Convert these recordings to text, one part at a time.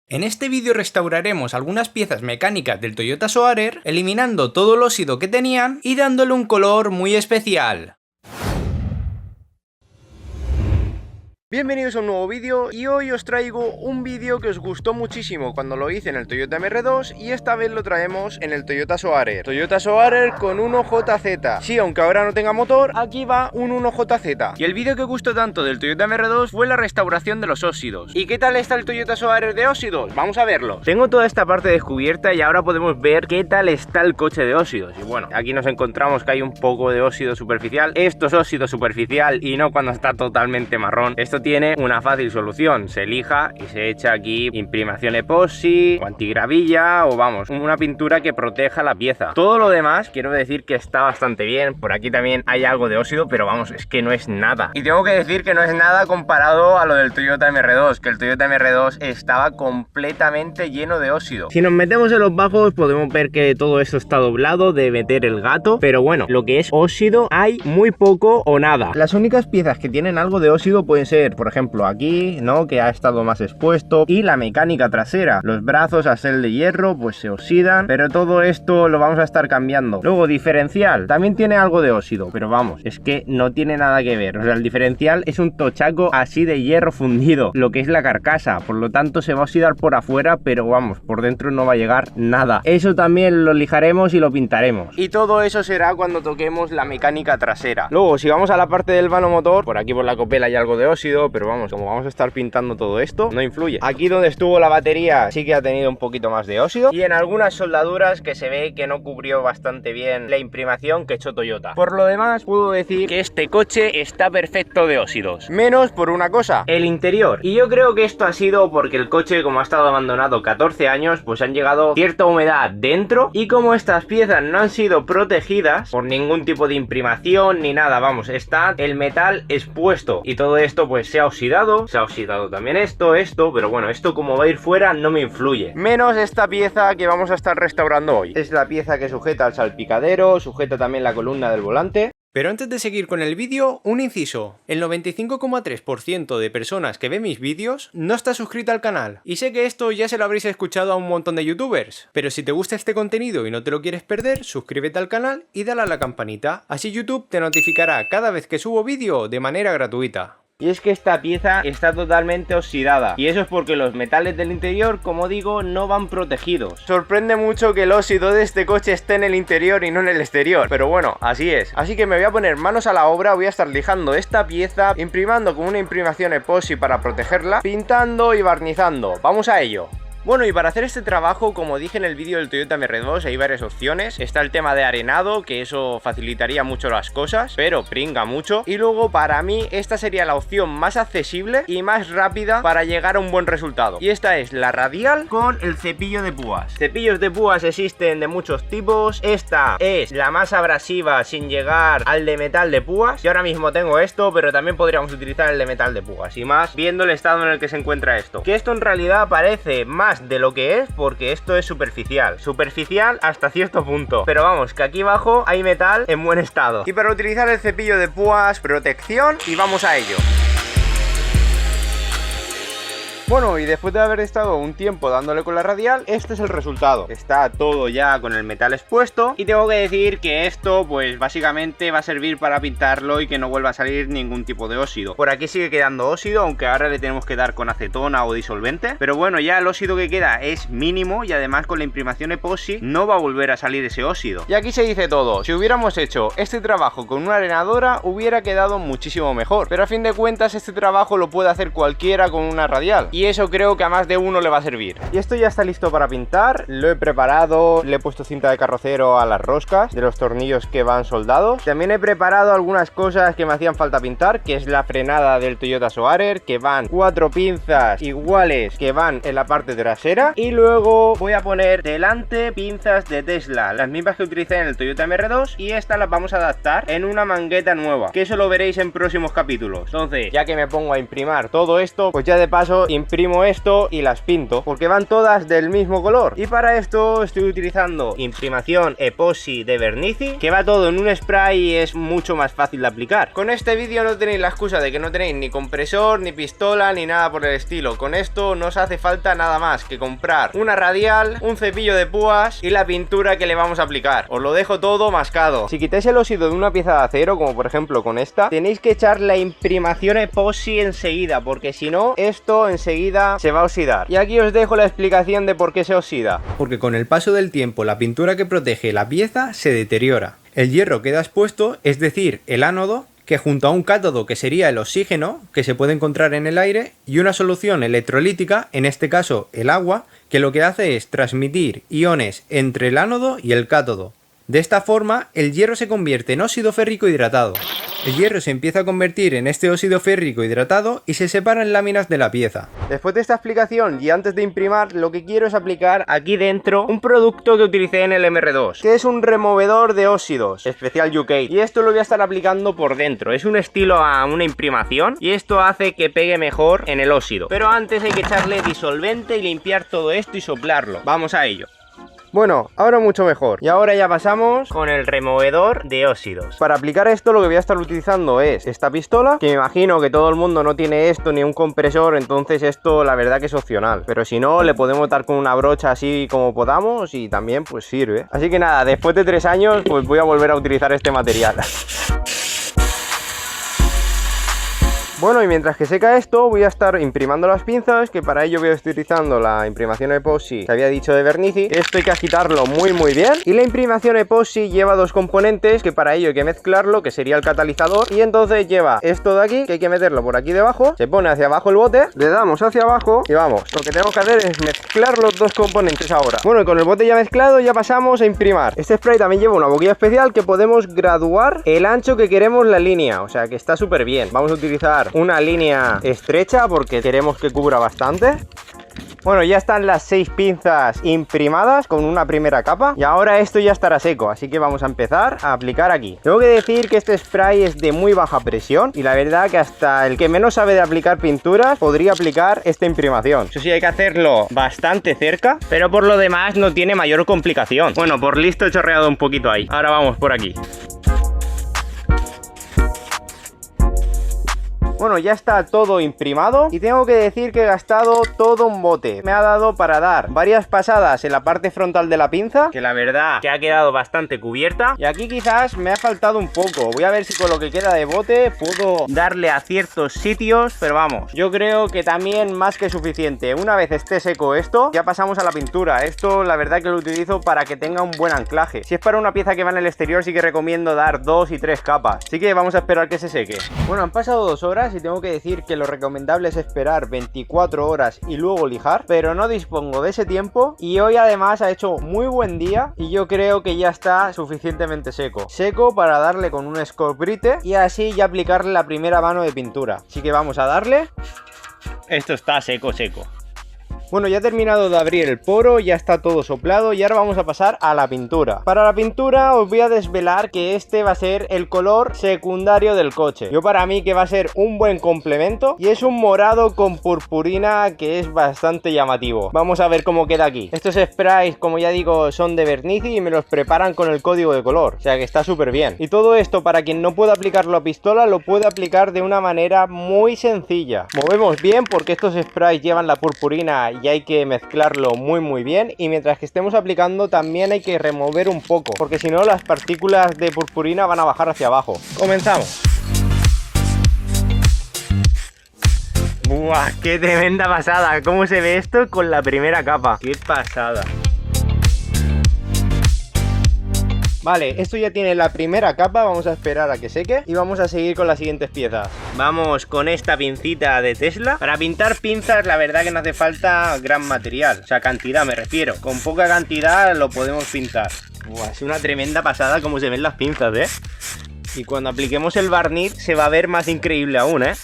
En este vídeo restauraremos algunas piezas mecánicas del Toyota Soarer, eliminando todo el óxido que tenían y dándole un color muy especial. Bienvenidos a un nuevo vídeo y hoy os traigo un vídeo que os gustó muchísimo cuando lo hice en el Toyota MR2 y esta vez lo traemos en el Toyota Soarer. Toyota Soarer con 1JZ. Sí, aunque ahora no tenga motor, aquí va un 1JZ. Y el vídeo que gustó tanto del Toyota MR2 fue la restauración de los óxidos. ¿Y qué tal está el Toyota Soarer de óxidos? Vamos a verlo. Tengo toda esta parte descubierta y ahora podemos ver qué tal está el coche de óxidos. Y bueno, aquí nos encontramos que hay un poco de óxido superficial. Esto es óxido superficial y no cuando está totalmente marrón. Esto tiene una fácil solución, se lija y se echa aquí imprimación epoxi o antigravilla o vamos, una pintura que proteja la pieza. Todo lo demás quiero decir que está bastante bien. Por aquí también hay algo de óxido, pero vamos, es que no es nada. Y tengo que decir que no es nada comparado a lo del Toyota MR2, que el Toyota MR2 estaba completamente lleno de óxido. Si nos metemos en los bajos podemos ver que todo esto está doblado de meter el gato, pero bueno, lo que es óxido hay muy poco o nada. Las únicas piezas que tienen algo de óxido pueden ser, por ejemplo, aquí, ¿no? Que ha estado más expuesto, y la mecánica trasera. Los brazos a ser de hierro pues se oxidan, pero todo esto lo vamos a estar cambiando. Luego, diferencial, también tiene algo de óxido, pero vamos, es que no tiene nada que ver. O sea, el diferencial es un tochaco así de hierro fundido, lo que es la carcasa, por lo tanto se va a oxidar por afuera, pero vamos, por dentro no va a llegar nada. Eso también lo lijaremos y lo pintaremos. Y todo eso será cuando toquemos la mecánica trasera. Luego, si vamos a la parte del vano motor, por aquí por la copela hay algo de óxido, pero vamos, como vamos a estar pintando todo esto, no influye. Aquí donde estuvo la batería sí que ha tenido un poquito más de óxido, y en algunas soldaduras que se ve que no cubrió bastante bien la imprimación que echó Toyota. Por lo demás, puedo decir que este coche está perfecto de óxidos, menos por una cosa, el interior. Y yo creo que esto ha sido porque el coche, como ha estado abandonado 14 años, pues han llegado cierta humedad dentro, y como estas piezas no han sido protegidas por ningún tipo de imprimación ni nada, vamos, está el metal expuesto, y todo esto pues se ha oxidado también esto, pero bueno, esto como va a ir fuera no me influye. Menos esta pieza que vamos a estar restaurando hoy. Es la pieza que sujeta al salpicadero, sujeta también la columna del volante. Pero antes de seguir con el vídeo, un inciso. El 95,3% de personas que ven mis vídeos no está suscrita al canal. Y sé que esto ya se lo habréis escuchado a un montón de youtubers. Pero si te gusta este contenido y no te lo quieres perder, suscríbete al canal y dale a la campanita. Así YouTube te notificará cada vez que subo vídeo de manera gratuita. Y es que esta pieza está totalmente oxidada, y eso es porque los metales del interior, como digo, no van protegidos. Sorprende mucho que el óxido de este coche esté en el interior y no en el exterior, pero bueno, así es. Así que me voy a poner manos a la obra, voy a estar lijando esta pieza, imprimando con una imprimación epoxi para protegerla, pintando y barnizando. ¡Vamos a ello! Bueno, y para hacer este trabajo, como dije en el vídeo del Toyota MR2, hay varias opciones. Está el tema de arenado, que eso facilitaría mucho las cosas, pero pringa mucho. Y luego, para mí, esta sería la opción más accesible y más rápida para llegar a un buen resultado. Y esta es la radial con el cepillo de púas. Cepillos de púas existen de muchos tipos. Esta es la más abrasiva sin llegar al de metal de púas. Yo ahora mismo tengo esto, pero también podríamos utilizar el de metal de púas. Y más viendo el estado en el que se encuentra esto. Que esto en realidad parece más de lo que es, porque esto es superficial hasta cierto punto, pero vamos, que aquí abajo hay metal en buen estado. Y para utilizar el cepillo de púas, protección, y vamos a ello. Bueno, y después de haber estado un tiempo dándole con la radial, este es el resultado. Está todo ya con el metal expuesto, y tengo que decir que esto pues básicamente va a servir para pintarlo y que no vuelva a salir ningún tipo de óxido. Por aquí sigue quedando óxido, aunque ahora le tenemos que dar con acetona o disolvente, pero bueno, ya el óxido que queda es mínimo, y además con la imprimación epoxi no va a volver a salir ese óxido. Y aquí se dice todo. Si hubiéramos hecho este trabajo con una arenadora hubiera quedado muchísimo mejor, pero a fin de cuentas este trabajo lo puede hacer cualquiera con una radial, y eso creo que a más de uno le va a servir. Y esto ya está listo para pintar, lo he preparado, le he puesto cinta de carrocero a las roscas de los tornillos que van soldados. También he preparado algunas cosas que me hacían falta pintar, que es la frenada del Toyota Soarer, que van 4 pinzas iguales que van en la parte trasera, y luego voy a poner delante pinzas de Tesla, las mismas que utilicé en el Toyota MR2, y estas las vamos a adaptar en una mangueta nueva, que eso lo veréis en próximos capítulos. Entonces, ya que me pongo a imprimar todo esto, pues ya de paso imprimo imprimo esto y las pinto, porque van todas del mismo color. Y para esto estoy utilizando imprimación epoxi de Vernici, que va todo en un spray y es mucho más fácil de aplicar. Con este vídeo no tenéis la excusa de que no tenéis ni compresor, ni pistola, ni nada por el estilo. Con esto no os hace falta nada más que comprar una radial, un cepillo de púas y la pintura que le vamos a aplicar. Os lo dejo todo mascado. Si quitáis el óxido de una pieza de acero, como por ejemplo con esta, tenéis que echar la imprimación epoxi enseguida, porque si no, esto enseguida se va a oxidar. Y aquí os dejo la explicación de por qué se oxida. Porque con el paso del tiempo la pintura que protege la pieza se deteriora. El hierro queda expuesto, es decir, el ánodo, que junto a un cátodo, que sería el oxígeno, que se puede encontrar en el aire, y una solución electrolítica, en este caso el agua, que lo que hace es transmitir iones entre el ánodo y el cátodo. De esta forma, el hierro se convierte en óxido férrico hidratado. El hierro se empieza a convertir en este óxido férrico hidratado y se separa en láminas de la pieza. Después de esta explicación y antes de imprimar, lo que quiero es aplicar aquí dentro un producto que utilicé en el MR2, que es un removedor de óxidos, especial UK. Y esto lo voy a estar aplicando por dentro. Es un estilo a una imprimación y esto hace que pegue mejor en el óxido. Pero antes hay que echarle disolvente y limpiar todo esto y soplarlo. Vamos a ello. Bueno, ahora mucho mejor. Y ahora ya pasamos con el removedor de óxidos. Para aplicar esto lo que voy a estar utilizando es esta pistola, que me imagino que todo el mundo no tiene esto ni un compresor, entonces esto la verdad que es opcional. Pero si no, le podemos dar con una brocha así como podamos y también pues sirve. Así que nada, después de 3 años pues voy a volver a utilizar este material. Bueno, y mientras que seca esto, voy a estar imprimando las pinzas, que para ello voy a estar utilizando la imprimación epoxi que había dicho de Vernici. Esto hay que agitarlo muy bien. Y la imprimación epoxi lleva 2 componentes, que para ello hay que mezclarlo, que sería el catalizador. Y entonces lleva esto de aquí, que hay que meterlo por aquí debajo. Se pone hacia abajo el bote, le damos hacia abajo y vamos. Lo que tenemos que hacer es mezclar los 2 componentes ahora. Bueno, y con el bote ya mezclado, ya pasamos a imprimar. Este spray también lleva una boquilla especial que podemos graduar el ancho que queremos la línea. O sea que está súper bien. Vamos a utilizar una línea estrecha porque queremos que cubra bastante. Bueno, ya están las 6 pinzas imprimadas con una primera capa y ahora esto ya estará seco, así que vamos a empezar a aplicar aquí. Tengo que decir que este spray es de muy baja presión y la verdad que hasta el que menos sabe de aplicar pinturas podría aplicar esta imprimación. Eso sí, hay que hacerlo bastante cerca, pero por lo demás no tiene mayor complicación. Bueno, por listo he chorreado un poquito ahí. Ahora vamos por aquí. Bueno, ya está todo imprimado y tengo que decir que he gastado todo un bote. Me ha dado para dar varias pasadas en la parte frontal de la pinza, que la verdad que ha quedado bastante cubierta. Y aquí quizás me ha faltado un poco. Voy a ver si con lo que queda de bote puedo darle a ciertos sitios, pero vamos, yo creo que también más que suficiente. Una vez esté seco esto, ya pasamos a la pintura. Esto la verdad que lo utilizo para que tenga un buen anclaje. Si es para una pieza que va en el exterior, sí que recomiendo dar 2 y 3 capas. Así que vamos a esperar que se seque. Bueno, han pasado 2 horas y tengo que decir que lo recomendable es esperar 24 horas y luego lijar, pero no dispongo de ese tiempo y hoy además ha hecho muy buen día y yo creo que ya está suficientemente seco. Seco para darle con un Scotch Brite y así ya aplicarle la primera mano de pintura. Así que vamos a darle. Esto está seco. Bueno, ya he terminado de abrir el poro, ya está todo soplado y ahora vamos a pasar a la pintura. Para la pintura os voy a desvelar que este va a ser el color secundario del coche. Yo para mí que va a ser un buen complemento y es un morado con purpurina que es bastante llamativo. Vamos a ver cómo queda aquí. Estos sprays, como ya digo, son de Vernici y me los preparan con el código de color, o sea que está súper bien. Y todo esto, para quien no pueda aplicarlo a pistola, lo puede aplicar de una manera muy sencilla. Movemos bien porque estos sprays llevan la purpurina y hay que mezclarlo muy bien, y mientras que estemos aplicando también hay que remover un poco porque si no las partículas de purpurina van a bajar hacia abajo. Comenzamos. ¡Buah! ¡Qué tremenda pasada! ¿Cómo se ve esto con la primera capa? ¡Qué pasada! Vale, esto ya tiene la primera capa, vamos a esperar a que seque y vamos a seguir con las siguientes piezas. Vamos con esta pincita de Tesla. Para pintar pinzas la verdad que no hace falta gran material, o sea, cantidad me refiero. Con poca cantidad lo podemos pintar. Buah, es una tremenda pasada como se ven las pinzas, ¿eh? Y cuando apliquemos el barniz se va a ver más increíble aún, ¿eh?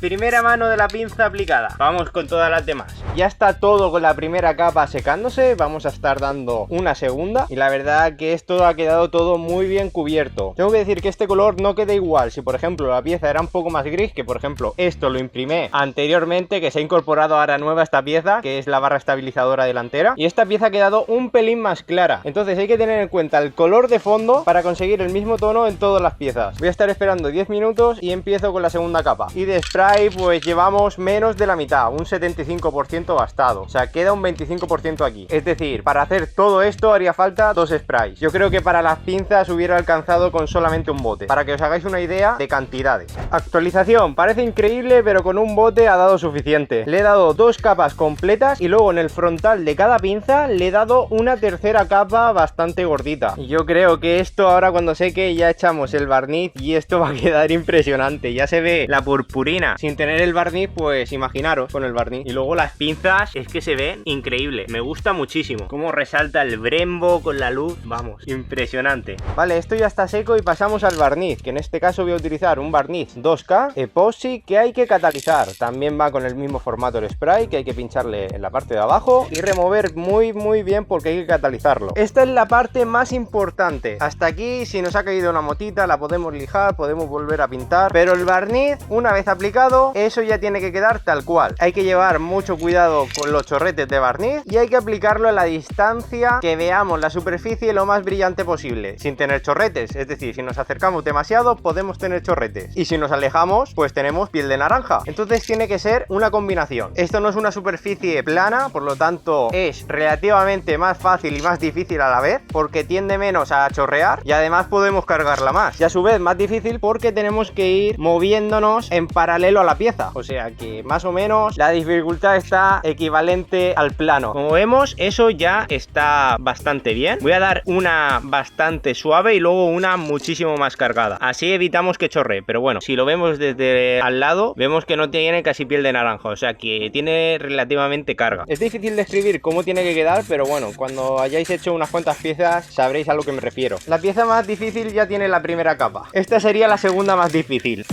Primera mano de la pinza aplicada. Vamos con todas las demás. Ya está todo con la primera capa secándose. Vamos a estar dando una segunda. Y la verdad que esto ha quedado todo muy bien cubierto. Tengo que decir que este color no queda igual. Si por ejemplo la pieza era un poco más gris, que por ejemplo esto lo imprimé anteriormente, que se ha incorporado ahora nueva esta pieza, que es la barra estabilizadora delantera, y esta pieza ha quedado un pelín más clara. Entonces hay que tener en cuenta el color de fondo para conseguir el mismo tono en todas las piezas. Voy a estar esperando 10 minutos y empiezo con la segunda capa. Y de spray pues llevamos menos de la mitad, un 75% gastado, o sea, queda un 25% aquí. Es decir, para hacer todo esto haría falta 2 sprays. Yo creo que para las pinzas hubiera alcanzado con solamente un bote, para que os hagáis una idea de cantidades. Actualización, parece increíble, pero con un bote ha dado suficiente. Le he dado 2 capas completas y luego en el frontal de cada pinza le he dado una tercera capa bastante gordita. Y yo creo que esto ahora cuando seque ya echamos el barniz y esto va a quedar impresionante. Ya se ve la purpurina sin tener el barniz, pues imaginaros con el barniz. Y luego las pinzas es que se ven increíble. Me gusta muchísimo cómo resalta el Brembo con la luz. Vamos, impresionante. Vale, esto ya está seco y pasamos al barniz, que en este caso voy a utilizar un barniz 2K Epoxy que hay que catalizar. También va con el mismo formato el spray, que hay que pincharle en la parte de abajo y remover muy bien porque hay que catalizarlo. Esta es la parte más importante. Hasta aquí, si nos ha caído una motita, la podemos lijar, podemos volver a pintar, pero el barniz, una vez aplicado, eso ya tiene que quedar tal cual. Hay que llevar mucho cuidado con los chorretes de barniz y hay que aplicarlo a la distancia que veamos la superficie lo más brillante posible, sin tener chorretes. Es decir, si nos acercamos demasiado podemos tener chorretes y si nos alejamos pues tenemos piel de naranja. Entonces tiene que ser una combinación. Esto no es una superficie plana, por lo tanto es relativamente más fácil y más difícil a la vez, porque tiende menos a chorrear y además podemos cargarla más, y a su vez más difícil porque tenemos que ir moviéndonos en paralelo a la pieza, o sea que más o menos la dificultad está equivalente al plano. Como vemos, eso ya está bastante bien. Voy a dar una bastante suave y luego una muchísimo más cargada, así evitamos que chorree. Pero bueno, si lo vemos desde al lado, vemos que no tiene casi piel de naranja, o sea que tiene relativamente carga. Es difícil describir cómo tiene que quedar, pero bueno, cuando hayáis hecho unas cuantas piezas sabréis a lo que me refiero. La pieza más difícil ya tiene la primera capa. Esta sería la segunda más difícil.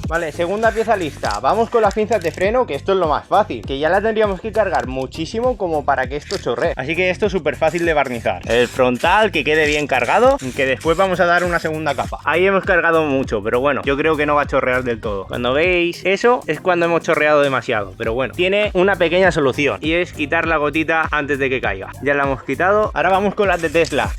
Vale, segunda pieza lista. Vamos con las pinzas de freno, que esto es lo más fácil, que ya la tendríamos que cargar muchísimo como para que esto chorree. Así que esto es súper fácil de barnizar. El frontal que quede bien cargado, que después vamos a dar una segunda capa. Ahí hemos cargado mucho, pero bueno, yo creo que no va a chorrear del todo. Cuando veis eso es cuando hemos chorreado demasiado, pero bueno, tiene una pequeña solución y es quitar la gotita antes de que caiga. Ya la hemos quitado. Ahora vamos con las de Tesla.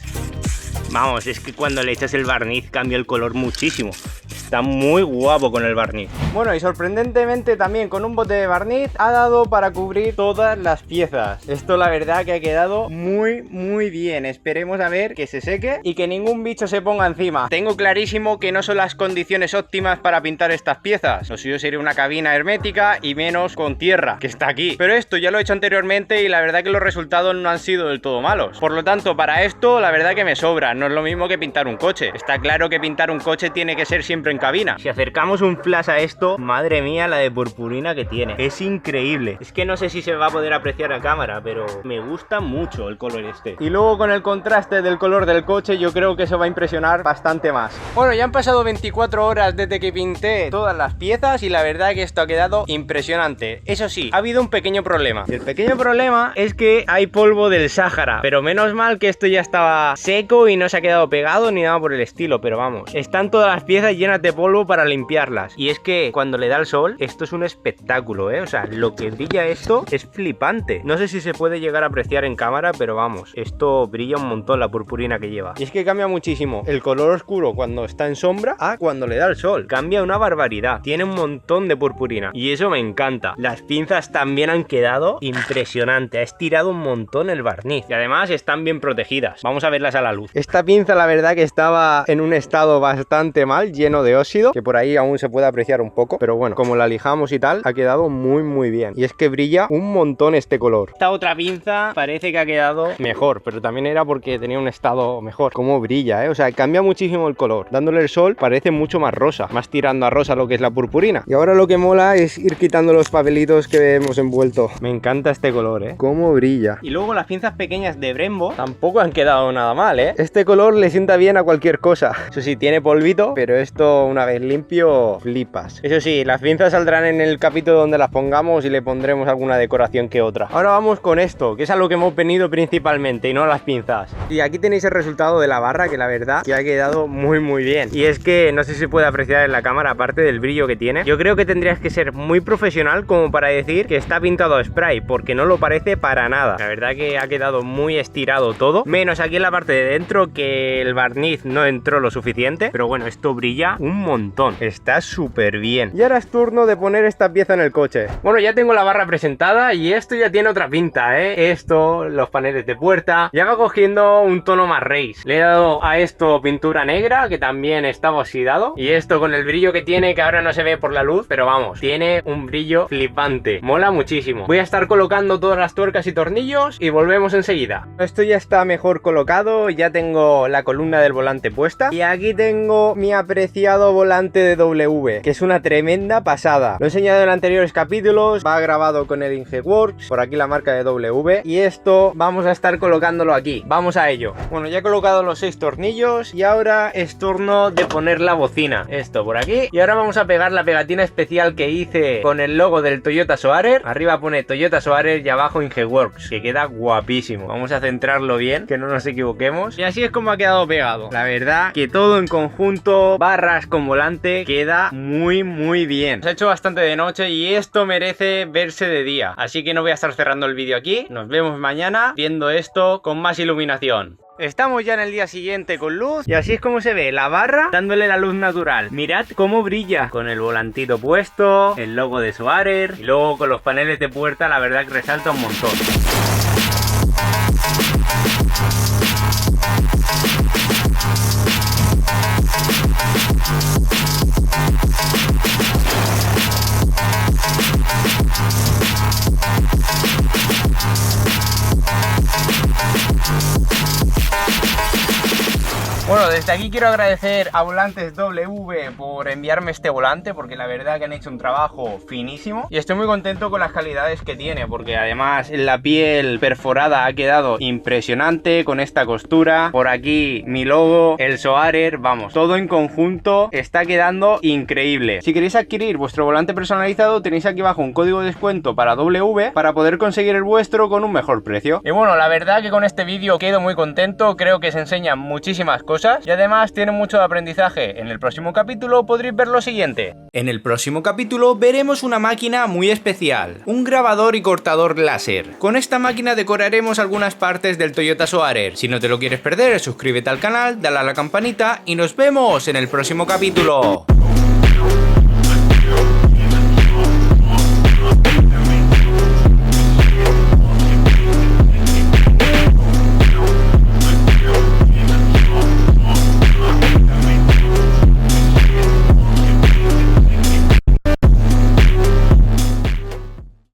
Vamos, es que cuando le echas el barniz cambia el color muchísimo. Está muy guapo con el barniz. Bueno, y sorprendentemente también con un bote de barniz ha dado para cubrir todas las piezas. Esto la verdad que ha quedado muy bien. Esperemos a ver que se seque y que ningún bicho se ponga encima. Tengo clarísimo que no son las condiciones óptimas para pintar estas piezas. Lo suyo sería una cabina hermética y menos con tierra, que está aquí. Pero esto ya lo he hecho anteriormente y la verdad que los resultados no han sido del todo malos. Por lo tanto, para esto la verdad que me sobra. No es lo mismo que pintar un coche. Está claro que pintar un coche tiene que ser siempre en cabina. Si acercamos un flash a esto, madre mía la de purpurina que tiene. Es increíble. Es que no sé si se va a poder apreciar a cámara, pero me gusta mucho el color este. Y luego con el contraste del color del coche, yo creo que eso va a impresionar bastante más. Bueno, ya han pasado 24 horas desde que pinté todas las piezas y la verdad que esto ha quedado impresionante. Eso sí, ha habido un pequeño problema. Y el pequeño problema es que hay polvo del Sáhara, pero menos mal que esto ya estaba seco y no se ha quedado pegado ni nada por el estilo, pero vamos, están todas las piezas llenas de polvo para limpiarlas. Y es que cuando le da el sol, esto es un espectáculo, o sea, lo que brilla esto es flipante. No sé si se puede llegar a apreciar en cámara, pero vamos, esto brilla un montón la purpurina que lleva. Y es que cambia muchísimo el color oscuro cuando está en sombra a cuando le da el sol. Cambia una barbaridad. Tiene un montón de purpurina y eso me encanta. Las pinzas también han quedado impresionante. Ha estirado un montón el barniz y además están bien protegidas. Vamos a verlas a la luz. Esta pinza la verdad que estaba en un estado bastante mal, lleno de óxido, que por ahí aún se puede apreciar un poco, pero bueno, como la lijamos y tal, ha quedado muy bien. Y es que brilla un montón este color. Esta otra pinza parece que ha quedado mejor, pero también era porque tenía un estado mejor. Cómo brilla, o sea, cambia muchísimo el color. Dándole el sol parece mucho más rosa, más tirando a rosa lo que es la purpurina. Y ahora lo que mola es ir quitando los papelitos que hemos envuelto. Me encanta este color, cómo brilla. Y luego las pinzas pequeñas de Brembo tampoco han quedado nada mal, Este color le sienta bien a cualquier cosa. Eso sí, tiene polvito, pero esto esto una vez limpio, flipas. Eso sí, las pinzas saldrán en el capítulo donde las pongamos y le pondremos alguna decoración que otra. Ahora vamos con esto, que es a lo que hemos venido principalmente y no las pinzas. Y aquí tenéis el resultado de la barra, que la verdad que ha quedado muy bien. Y es que no sé si se puede apreciar en la cámara, aparte del brillo que tiene. Yo creo que tendrías que ser muy profesional como para decir que está pintado a spray, porque no lo parece para nada. La verdad que ha quedado muy estirado todo, menos aquí en la parte de dentro, que el barniz no entró lo suficiente. Pero bueno, esto brilla un montón, está súper bien. Y ahora es turno de poner esta pieza en el coche. Bueno, ya tengo la barra presentada y esto ya tiene otra pinta, esto, los paneles de puerta, ya va cogiendo un tono más race. Le he dado a esto pintura negra, que también estaba oxidado, y esto con el brillo que tiene, que ahora no se ve por la luz, pero vamos, tiene un brillo flipante, mola muchísimo. Voy a estar colocando todas las tuercas y tornillos y volvemos enseguida. Esto ya está mejor colocado, ya tengo la columna del volante puesta y aquí tengo mi apreciado volante de W, que es una tremenda pasada. Lo he enseñado en anteriores capítulos, va grabado con el IngeWorks, por aquí la marca de W, y esto vamos a estar colocándolo aquí. Vamos a ello. Bueno, ya he colocado los 6 tornillos y ahora es turno de poner la bocina. Esto por aquí. Y ahora vamos a pegar la pegatina especial que hice con el logo del Toyota Soarer. Arriba pone Toyota Soarer y abajo IngeWorks, que queda guapísimo. Vamos a centrarlo bien, que no nos equivoquemos. Y así es como ha quedado pegado. La verdad que todo en conjunto, barras con volante, queda muy bien. Se ha hecho bastante de noche y esto merece verse de día. Así que no voy a estar cerrando el vídeo aquí. Nos vemos mañana viendo esto con más iluminación. Estamos ya en el día siguiente con luz y así es como se ve la barra dándole la luz natural. Mirad cómo brilla con el volantito puesto, el logo de Soarer y luego con los paneles de puerta, la verdad que resalta un montón. Bueno, desde aquí quiero agradecer a Volantes W por enviarme este volante, porque la verdad que han hecho un trabajo finísimo y estoy muy contento con las calidades que tiene, porque además la piel perforada ha quedado impresionante con esta costura. Por aquí mi logo, el Soarer, vamos, todo en conjunto está quedando increíble. Si queréis adquirir vuestro volante personalizado, tenéis aquí abajo un código de descuento para W para poder conseguir el vuestro con un mejor precio. Y bueno, la verdad que con este vídeo quedo muy contento, creo que se enseñan muchísimas cosas y además tiene mucho aprendizaje. En el próximo capítulo podréis ver lo siguiente. En el próximo capítulo veremos una máquina muy especial, un grabador y cortador láser. Con esta máquina decoraremos algunas partes del Toyota Soarer. Si no te lo quieres perder, suscríbete al canal, dale a la campanita y nos vemos en el próximo capítulo.